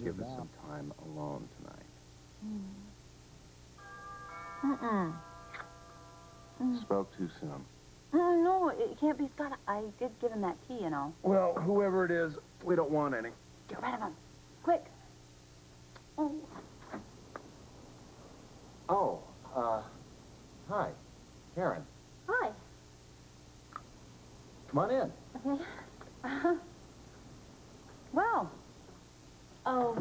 give us some time alone tonight. Spoke too soon. No, it can't be Scott. I did give him that key, you know. Well, whoever it is, we don't want any. Get rid of him. Quick. Oh. Oh, hi. Karen. Hi. Come on in. Okay. Well. Oh,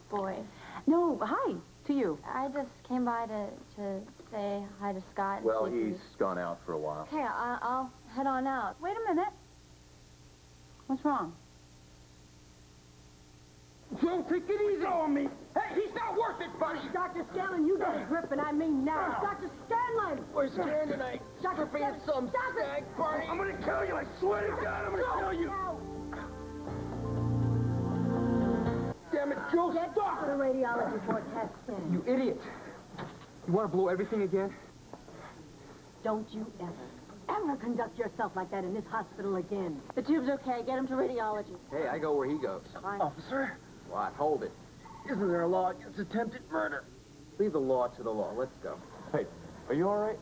boy. No, hi to you. I just came by to say hi to Scott. And Well, see if he's gone out for a while. Okay, I'll head on out. Wait a minute. What's wrong? Joe, take it easy on me. Hey, he's not worth it, buddy. Dr. Scanlon, you got a grip, and I mean now. Dr. Scanlon! Where's Karen tonight? Dr. Stripping at some stag party. I'm gonna kill you. I swear to God, I'm gonna kill you. Damn it, Joe, Get stop! to the radiology board test then. You idiot. You want to blow everything again? Don't you ever conduct yourself like that in this hospital again. The tube's okay. Get him to radiology. Hey, I go where he goes. Fine. Officer, What? Hold it. isn't there a law against attempted murder? Leave the law to the law. Let's go. Hey, are you all right?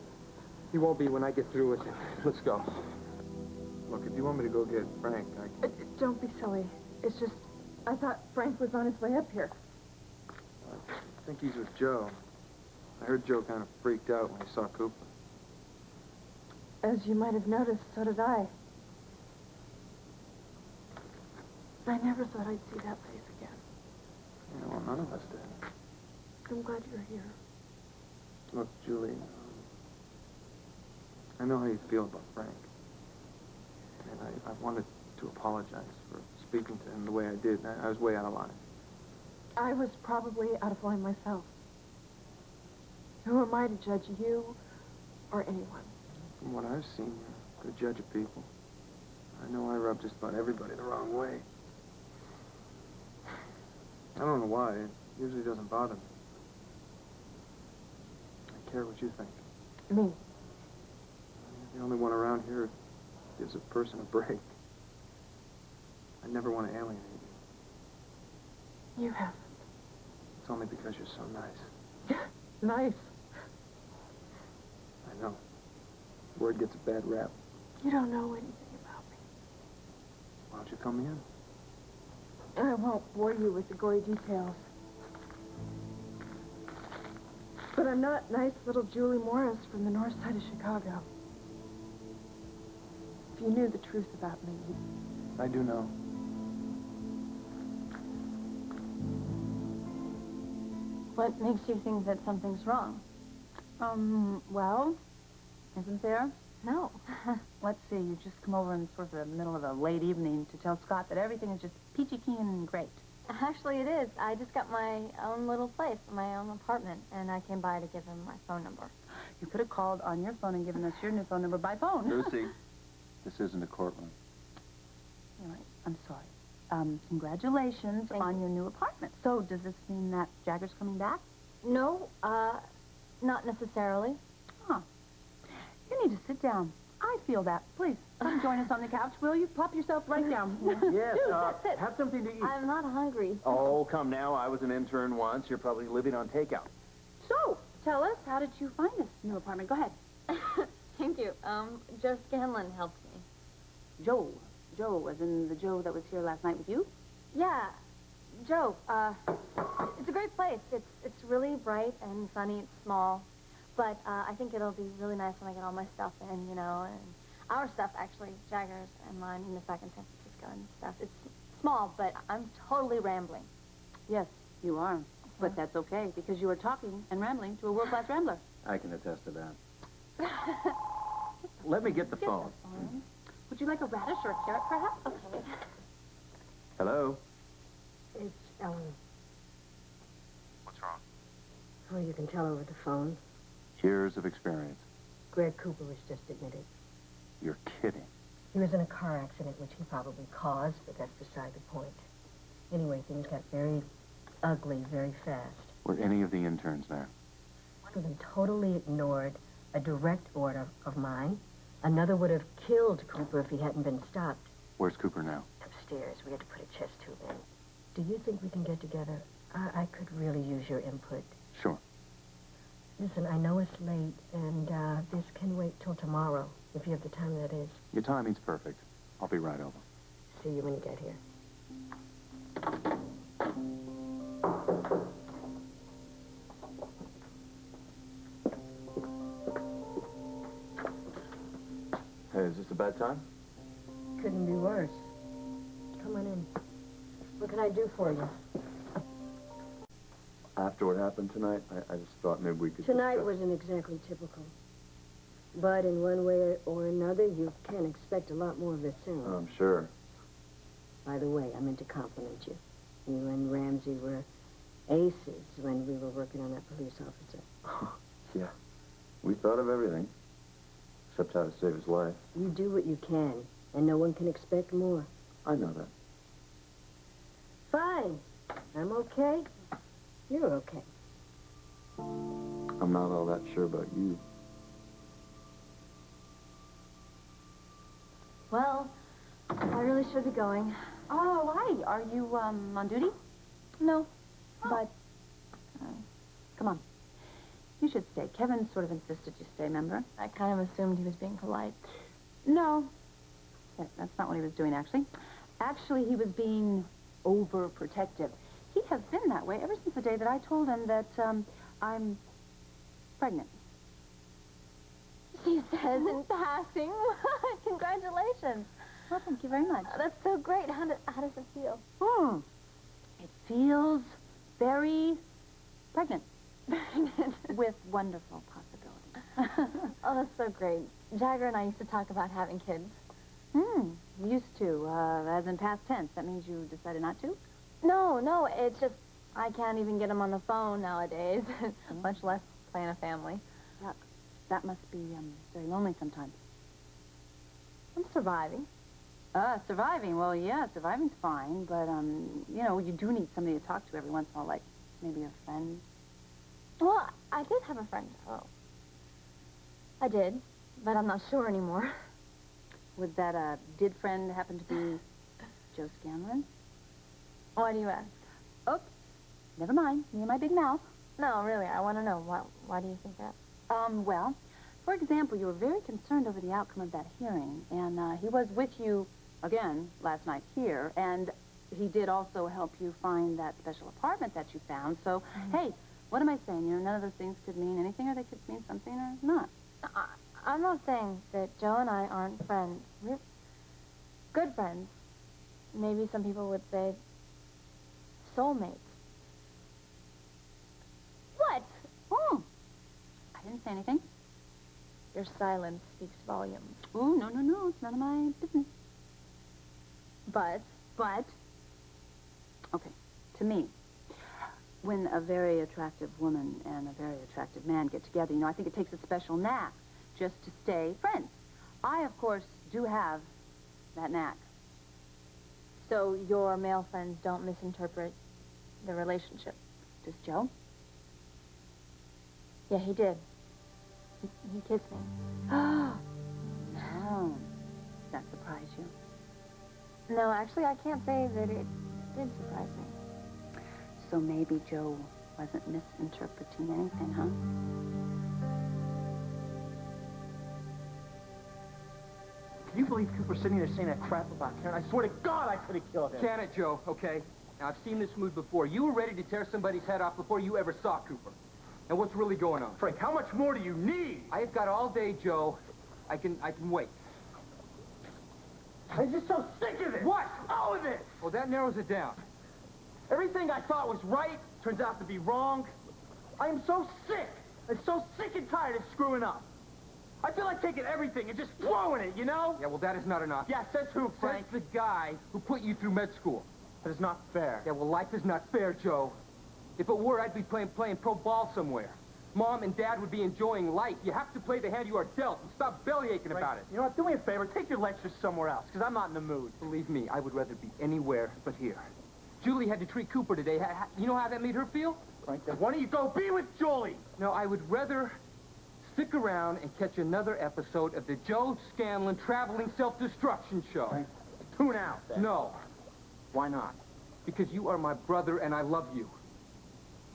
He won't be when I get through with him. Let's go. Look, if you want me to go get Frank, I can. Don't be silly. It's just, I thought Frank was on his way up here. I think he's with Joe. I heard Joe kind of freaked out when he saw Cooper. As you might have noticed, so did I. I never thought I'd see that face again. Yeah, well, none of us did. I'm glad you're here. Look, Julie, I know how you feel about Frank. And I wanted to apologize for speaking to him the way I did. I was way out of line. I was probably out of line myself. Who am I to judge you or anyone? From what I've seen, you're a good judge of people. I know I rub just about everybody the wrong way. I don't know why. It usually doesn't bother me. I care what you think. Me? You're the only one around here who gives a person a break. I never want to alienate you. You haven't. It's only because you're so nice. Nice. I know. Word gets a bad rap. You don't know anything about me. Why don't you come in? I won't bore you with the gory details. But I'm not nice little Julie Morris from the north side of Chicago. If you knew the truth about me, I do know. What makes you think that something's wrong? Well, isn't there? No. Let's see, you just come over in sort of the middle of a late evening to tell Scott that everything is just peachy keen and great. Actually, it is. I just got my own little place, my own apartment, and I came by to give him my phone number. You could have called on your phone and given us your new phone number by phone. Lucy, this isn't a courtroom. All right, I'm sorry. Congratulations Thank on you. your new apartment. So, does this mean that Jagger's coming back? No, not necessarily. Huh. You need to sit down. I feel that. Please, come join us on the couch, will you? Plop yourself right down. Yes, sit. have something to eat. I'm not hungry. Oh, come now. I was an intern once. You're probably living on takeout. So, tell us, how did you find this new apartment? Go ahead. Thank you. Joe Scanlon helped me. Joe. Joe, as in the Joe that was here last night with you? Yeah, Joe, it's a great place. It's really bright and sunny. It's small. But I think it'll be really nice when I get all my stuff in, you know, and our stuff, actually, Jagger's and mine, in back in San Francisco and stuff. It's small, but I'm totally rambling. Yes, you are. But that's okay, because you are talking and rambling to a world-class rambler. I can attest to that. Let me get the phone. Would you like a radish or a carrot, perhaps? Okay. Hello? It's Ellen. What's wrong? Oh, you can tell over the phone. Years of experience. Greg Cooper was just admitted. You're kidding. He was in a car accident, which he probably caused, but that's beside the point. Anyway, things got very ugly very fast. Were any of the interns there? One of them totally ignored a direct order of mine. Another would have killed Cooper if he hadn't been stopped. Where's Cooper now? Upstairs, we had to put a chest tube in. do you think we can get together? I could really use your input. Sure. Listen, I know it's late, and this can wait till tomorrow, if you have the time, that is. Your timing's perfect. I'll be right over. See you when you get here. Hey, is this a bad time? Couldn't be worse. Come on in. What can I do for you? After what happened tonight, I just thought maybe we could Tonight discuss. wasn't exactly typical. But in one way or another, you can expect a lot more of it soon. I'm sure. By the way, I meant to compliment you. You and Ramsey were aces when we were working on that police officer. Yeah. We thought of everything. Except how to save his life. You do what you can, and no one can expect more. I know that. Fine. I'm okay. You're okay. I'm not all that sure about you. Well, I really should be going. Oh, hi. Are you, on duty? No, But, come on. You should stay. Kevin sort of insisted you stay, remember? I kind of assumed he was being polite. No. That's not what he was doing, actually. Actually, he was being overprotective. He has been that way ever since the day that I told him that, I'm pregnant. She says in passing. Congratulations. Well, thank you very much. That's so great. How does it feel? It feels very pregnant. With wonderful possibilities. Oh, that's so great. Jagger and I used to talk about having kids. Used to, as in past tense. That means you decided not to? No, it's just I can't even get him on the phone nowadays, much less plan a family. Yuck. That must be, very lonely sometimes. I'm surviving. Surviving. Well, yeah, surviving's fine, but, you know, you do need somebody to talk to every once in a while, like maybe a friend. Well, I did have a friend. Oh. I did, but I'm not sure anymore. Would that, did friend happen to be Joe Scanlon? Why do you ask? Oops. Never mind. Me and my big mouth. No, really, I want to know. Why do you think that? Well, for example, you were very concerned over the outcome of that hearing, and he was with you, again, last night here, and he did also help you find that special apartment that you found, so, hey, what am I saying? You know, none of those things could mean anything, or they could mean something, or not. I'm not saying that Joe and I aren't friends. We're good friends. Maybe some people would say soulmates. What? I didn't say anything. Your silence speaks volumes. Oh, no, it's none of my business. But? Okay, to me, when a very attractive woman and a very attractive man get together, you know, I think it takes a special knack just to stay friends. I, of course, do have that knack. So your male friends don't misinterpret the relationship? Does Joe? Yeah, he did. He kissed me. Oh, does that surprise you? No, actually, I can't say that it did surprise me. So maybe Joe wasn't misinterpreting anything, huh? Can you believe Cooper's sitting there saying that crap about Karen? I swear to God I could have killed him. Can it, Joe, okay? Now, I've seen this mood before. You were ready to tear somebody's head off before you ever saw Cooper. Now, what's really going on? Frank, how much more do you need? I've got all day, Joe. I can wait. I'm just so sick of it. What? All of it. Well, that narrows it down. Everything I thought was right turns out to be wrong. I am so sick. I'm so sick and tired of screwing up. I feel like taking everything and just throwing it, you know? Yeah, well, that is not enough. Yeah, says who, Frank? Says the guy who put you through med school. That is not fair. Yeah, well, life is not fair, Joe. If it were, I'd be playing pro ball somewhere. Mom and Dad would be enjoying life. You have to play the hand you are dealt and stop bellyaching about it. You know what? Do me a favor. Take your lectures somewhere else, because I'm not in the mood. Believe me, I would rather be anywhere but here. Julie had to treat Cooper today. You know how that made her feel? Frank, then why don't you go be with Julie? No, I would rather stick around and catch another episode of the Joe Scanlon Traveling Self-Destruction Show. Frank, tune out, then. No, Why not? because you are my brother and I love you.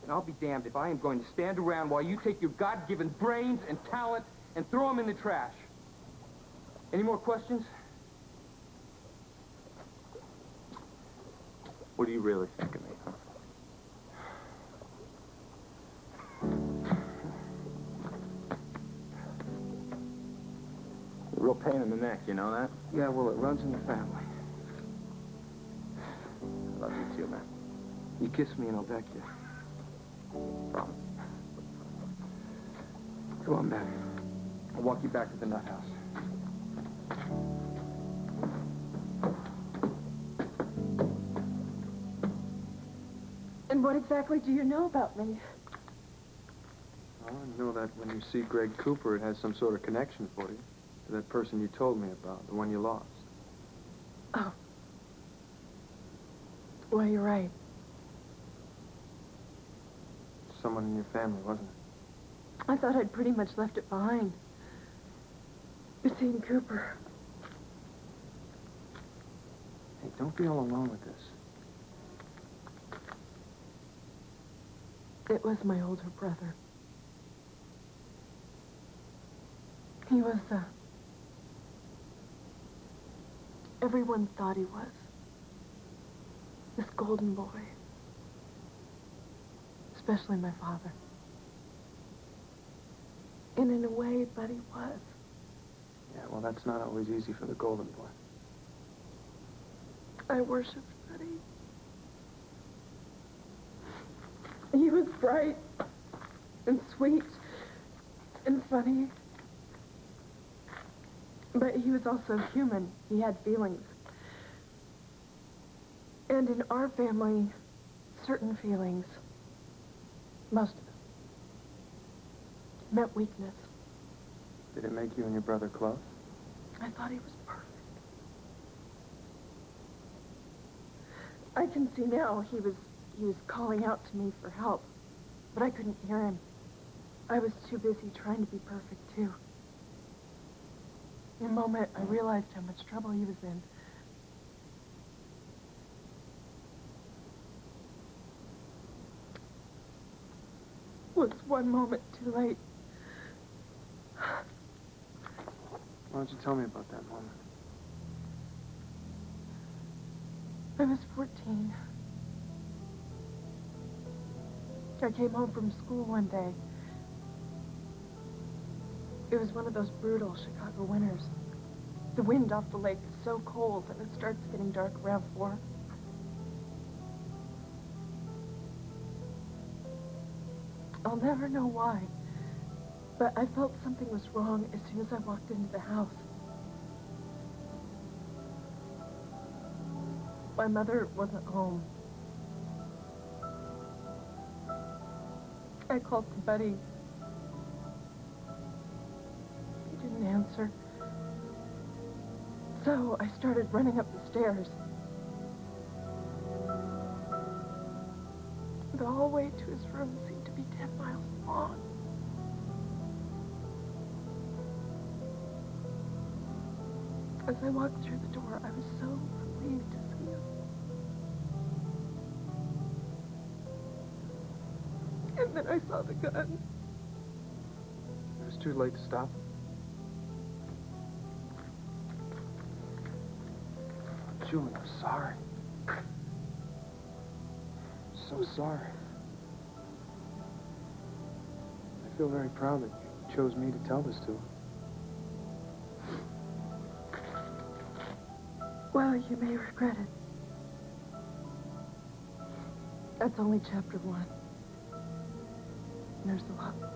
And I'll be damned if I am going to stand around while you take your God-given brains and talent and throw them in the trash. Any more questions? What do you really think of me, huh? Real pain in the neck, you know that? Yeah, well, it runs in the family. I love you too, man. You kiss me and I'll deck you. Promise. Come on, man. I'll walk you back to the nut house. And what exactly do you know about me? Well, I know that when you see Greg Cooper, it has some sort of connection for you to that person you told me about, the one you lost. Oh. Well, you're right. Someone in your family, wasn't it? I thought I'd pretty much left it behind. But seeing Cooper. Hey, don't be all alone with this. It was my older brother. He was, everyone thought he was. This golden boy. Especially my father. And in a way, Buddy was. Yeah, well, that's not always easy for the golden boy. I worshipped Buddy. He was bright and sweet and funny. But he was also human. He had feelings. And in our family, certain feelings, most of them, meant weakness. Did it make you and your brother close? I thought he was perfect. I can see now he was calling out to me for help, but I couldn't hear him. I was too busy trying to be perfect, too. In a moment, I realized how much trouble he was in. Was one moment too late. Why don't you tell me about that moment? I was 14. I came home from school one day. It was one of those brutal Chicago winters. The wind off the lake is so cold and it starts getting dark around 4. I'll never know why, but I felt something was wrong as soon as I walked into the house. My mother wasn't home. I called to Buddy. He didn't answer. So I started running up the stairs. The hallway to his room seemed to be 10 miles long. As I walked through the door, I was so relieved to see him. And then I saw the gun. It was too late to stop him. Julie, I'm sorry. So sorry. I feel very proud that you chose me to tell this to. Well, you may regret it. That's only chapter 1. There's a lot more.